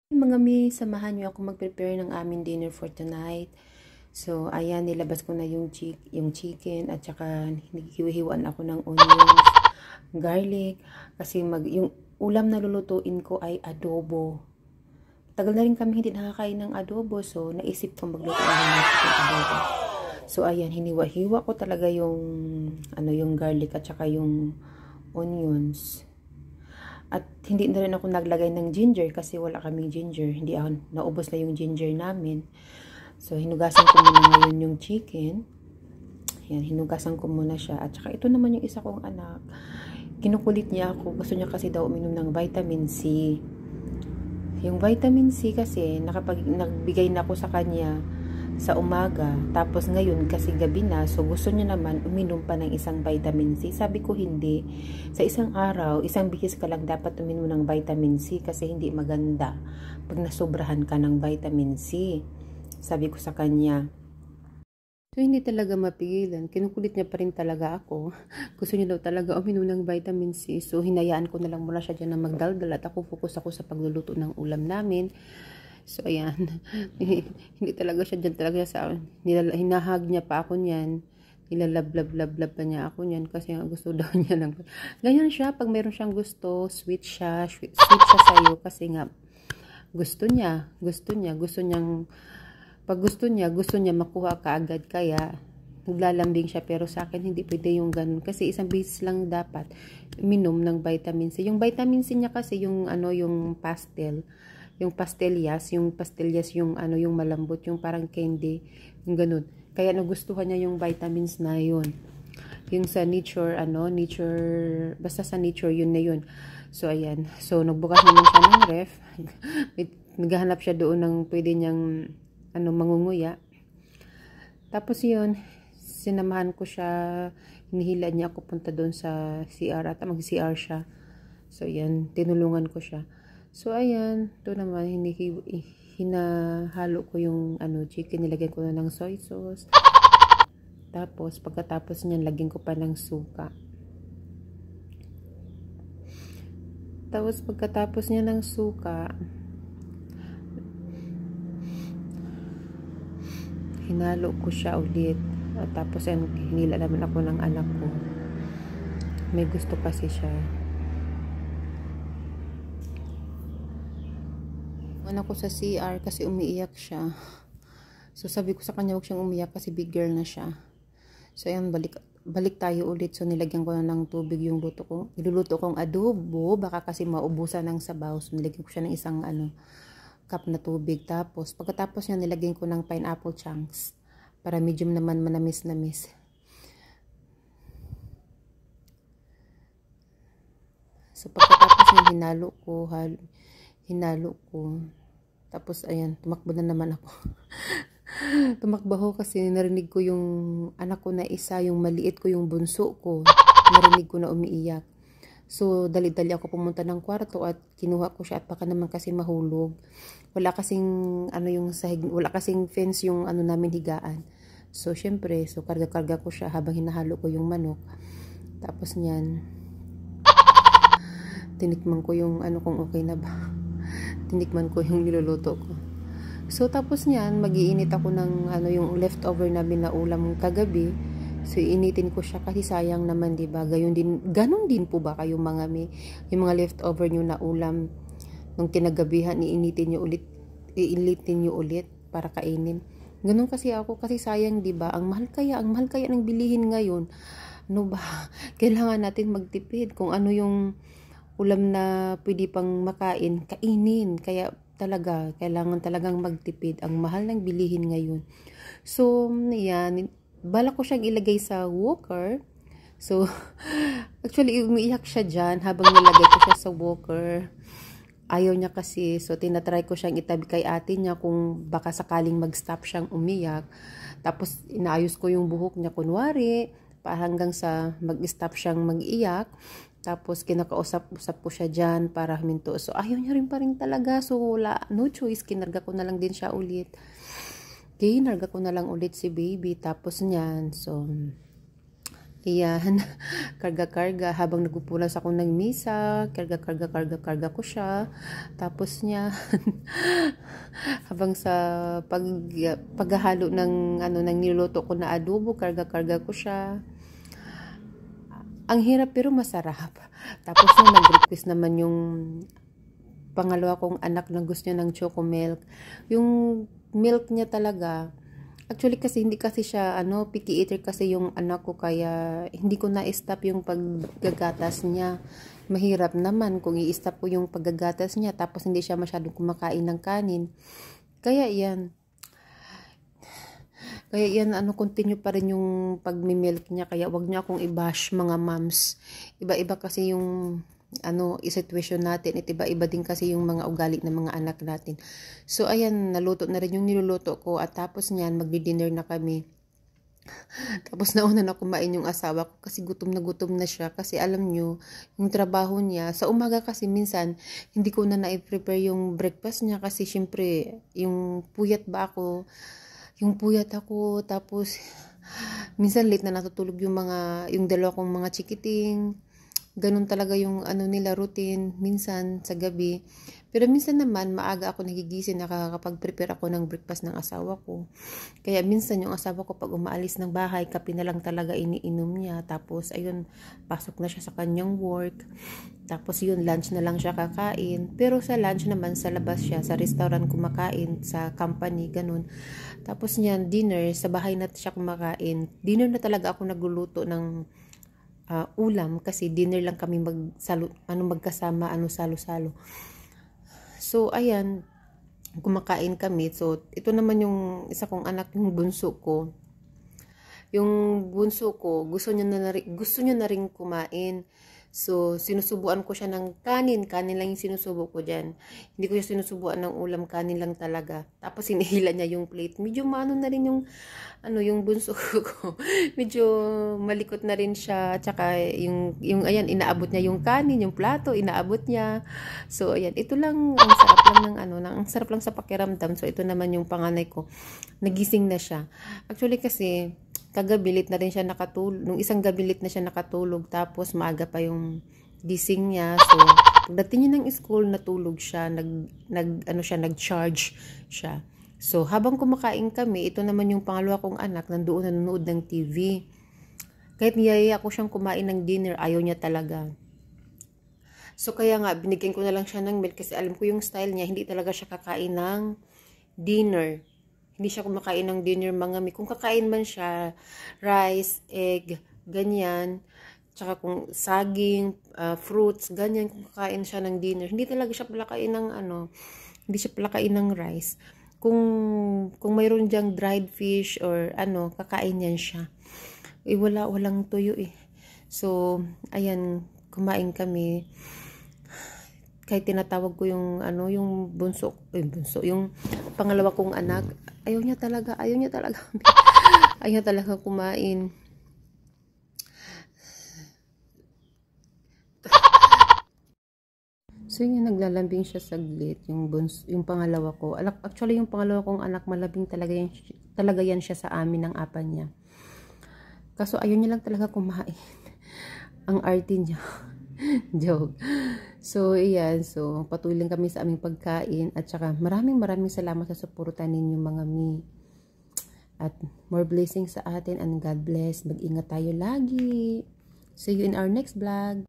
Mga mi, samahan niyo ako mag-prepare ng aming dinner for tonight. So, ayan, nilabas ko na yung chicken at saka hiwa-hiwaan ako ng onions, garlic. Kasi yung ulam na lulutuin ko ay adobo. Tagal na rin kami hindi nakakain ng adobo. So, naisip ko magluto ng chicken adobo. So, ayan, hiniwa-hiwa ko talaga yung garlic at saka yung onions. At hindi na rin ako naglagay ng ginger kasi wala kaming ginger. Hindi ako, naubos na yung ginger namin. So, hinugasan ko muna ngayon yung chicken. Yan, hinugasan ko muna siya. At saka ito naman yung isa kong anak. Kinukulit niya ako. Gusto niya kasi daw uminom ng vitamin C. Yung vitamin C kasi, nagbigay na ako sa kanya sa umaga, tapos ngayon kasi gabi na, so gusto niya naman uminom pa ng isang vitamin C. Sabi ko hindi, sa isang araw, isang bihis ka lang dapat uminom ng vitamin C kasi hindi maganda pag nasobrahan ka ng vitamin C, sabi ko sa kanya. So hindi talaga mapigilan, kinukulit niya pa rin talaga ako. Gusto niya daw talaga uminom ng vitamin C, so hinayaan ko na lang muna siya dyan na magdaldal at ako focus ako sa pagluluto ng ulam namin. So, ayan. Hindi talaga siya dyan talaga sa hinahag niya pa ako niyan. Nilalablab-lablab pa niya ako niyan kasi gusto daw niya lang. Ganyan siya. Pag meron siyang gusto, sweet siya sa'yo kasi nga gusto niya. Pag gusto niya makuha ka agad. Kaya, naglalambing siya. Pero sa akin, hindi pwede yung ganun. Kasi isang beses lang dapat minom ng vitamin C. Yung vitamin C niya kasi yung pastel. Yung pastillas yung yung malambot, yung parang candy, yung ganun. Kaya nagustuhan niya yung vitamins na yun. Yung sa nature, basta sa nature, yun na yun. So, ayan. So, nagbukas naman siya ng ref. Naghahanap siya doon ng pwede niyang, mangunguya. Tapos yun, sinamahan ko siya, hinihila niya ako punta doon sa CR at mag-CR siya. So, ayan, tinulungan ko siya. So, ayan, ito naman, hinahalo ko yung chicken, nilagyan ko na ng soy sauce. Tapos, pagkatapos niyan, lagyan ko pa ng suka. Tapos, pagkatapos niya ng suka, hinalo ko siya ulit. At tapos, hinila naman ako ng anak ko. May gusto kasi siya. Ako sa CR kasi umiiyak siya. So sabi ko sa kanya huwag siyang umiyak kasi big girl na siya. So ayan, balik tayo ulit. So nilagyan ko na ng tubig yung iluluto kong adobo, baka kasi maubusan ng sabaw. So nilagyan ko siya ng isang cup na tubig. Tapos pagkatapos niya nilagyan ko ng pineapple chunks para medium naman manamis-namis. So pagkatapos niya hinalo ko. Tapos, ayan, tumakbo na naman ako. Tumakbo ako kasi narinig ko yung anak ko na isa, yung maliit ko, yung bunso ko. Narinig ko na umiiyak. So, dali-dali ako pumunta ng kwarto at kinuha ko siya at baka naman kasi mahulog. Wala kasing, yung sahig, wala kasing fence yung namin higaan. So, syempre, karga-karga ko siya habang hinahalo ko yung manok. Tapos niyan, tinikman ko yung kung okay na ba. Tinikman ko yung niluluto ko. So, tapos niyan, mag-iinit ako ng yung leftover namin na ulam kagabi. So, initin ko siya kasi sayang naman, diba? Ganon din po ba kayo yung mga leftover nyo na ulam nung kinagabihan, iinitin nyo ulit para kainin. Ganon kasi ako, kasi sayang, diba? Ang mahal kaya ng bilihin ngayon. Ano ba? Kailangan natin magtipid kung ano yung ulam na pwede pang makain, kainin. Kaya talaga, kailangan talagang magtipid. Ang mahal ng bilihin ngayon. So, yan. Balak ko siyang ilagay sa wokr. So, actually, umiiyak siya dyan habang nilagay ko siya sa wokr. Ayaw niya kasi. So, tinatry ko siyang itabi kay ate niya kung baka sakaling mag-stop siyang umiyak. Tapos, inaayos ko yung buhok niya kunwari hanggang sa mag-stop siyang mag-iyak. Tapos, kinakausap ko siya dyan para huminto. So, ayaw niya rin pa rin talaga. So, no choice. Kinarga ko na lang din siya ulit. Kinarga ko na lang ulit si baby. Tapos niyan, so, Ayan, karga-karga habang nagpupulas ako ng misa, karga ko siya. Tapos niya habang sa paghahalo ng ng niluluto ko na adobo, karga-karga ko siya. Ang hirap pero masarap. Tapos nung nag-request naman yung pangalawa kong anak na gusto niya ng choco milk. Yung milk niya talaga, actually kasi hindi kasi siya picky eater kasi yung anak ko, kaya hindi ko na-stop yung paggagatas niya. Mahirap naman kung i-stop ko yung paggagatas niya tapos hindi siya masyadong kumakain ng kanin. Kaya yan. Continue pa rin yung pagmi-milk niya, kaya wag niya akong i-bash mga moms. Iba-iba kasi yung situation natin, at iba-iba din kasi yung mga ugali ng mga anak natin. So ayan, naluto na rin yung niluluto ko, at tapos niyan magdi-dinner na kami. Tapos nauna na kumain yung asawa ko kasi gutom na siya, kasi alam nyo yung trabaho niya sa umaga, kasi minsan hindi ko na na-prepare yung breakfast niya kasi syempre yung puyat ako, tapos minsan late na natutulog yung dalawa kong mga chikiting. Ganun talaga yung nila routine minsan sa gabi. Pero minsan naman maaga ako nagigising, nakakapag-prepare ako ng breakfast ng asawa ko. Kaya minsan yung asawa ko pag umaalis ng bahay, kape na lang talaga iniinom niya. Tapos ayun, pasok na siya sa kanyang work. Tapos yun, lunch na lang siya kakain. Pero sa lunch naman, sa labas siya, sa restaurant kumakain, sa company, ganun. Tapos niyan, dinner, sa bahay na siya kumakain. Dinner na talaga ako nagluluto ng ulam, kasi dinner lang kami magkasama, salo-salo. So ayan, kumakain kami. So ito naman yung isa kong anak, yung bunso ko. Gusto niya na rin kumain. So sinusubuan ko siya ng kanin lang yung sinusubo ko diyan. Hindi ko siya sinusubuan ng ulam, kanin lang talaga. Tapos hinihila niya yung plate. Medyo maano na rin yung bunso ko. Medyo malikot na rin siya. Tsaka yung ayan, inaabot niya yung kanin, yung plato, inaabot niya. So ayan, ito lang, ang sarap lang ang sarap lang sa pakiramdam. So ito naman yung panganay ko. Nagising na siya. Actually kasi kagabi late na rin siya nakatulog. Nung isang gabi late na siya nakatulog, tapos maaga pa yung gising niya. So pagdating niya ng school, natulog siya, nag-charge siya. So habang kumakain kami, ito naman yung pangalawa kong anak, nandoon nanonood ng TV. Kahit niyaya ko siyang kumain ng dinner, ayaw niya talaga. So kaya nga, binigyan ko na lang siya ng milk, kasi alam ko yung style niya, hindi talaga siya kakain ng dinner. Hindi siya kumakain ng dinner, mga mi. Kung kakain man siya, rice, egg, ganyan. Tsaka kung saging, fruits, ganyan. Kung kakain siya ng dinner, hindi talaga siya palakain ng hindi siya palakain ng rice. Kung mayroon diyang dried fish or kakain yan siya. Walang tuyo eh. So, ayan, kumain kami. Kahit tinatawag ko yung yung pangalawa kong anak, ayaw niya talaga ayaw niya talaga kumain. So yun, naglalambing siya saglit, yung pangalawa ko. Actually yung pangalawa kong anak, malambing talaga yan siya sa amin ng apa niya. Kaso ayaw niya lang talaga kumain. Ang arte niya. Joke. So, ayan. So, patuloy lang kami sa aming pagkain. At saka, maraming salamat sa suporta ninyo, mga mi. At more blessings sa atin, and God bless. Mag-ingat tayo lagi. See you in our next vlog.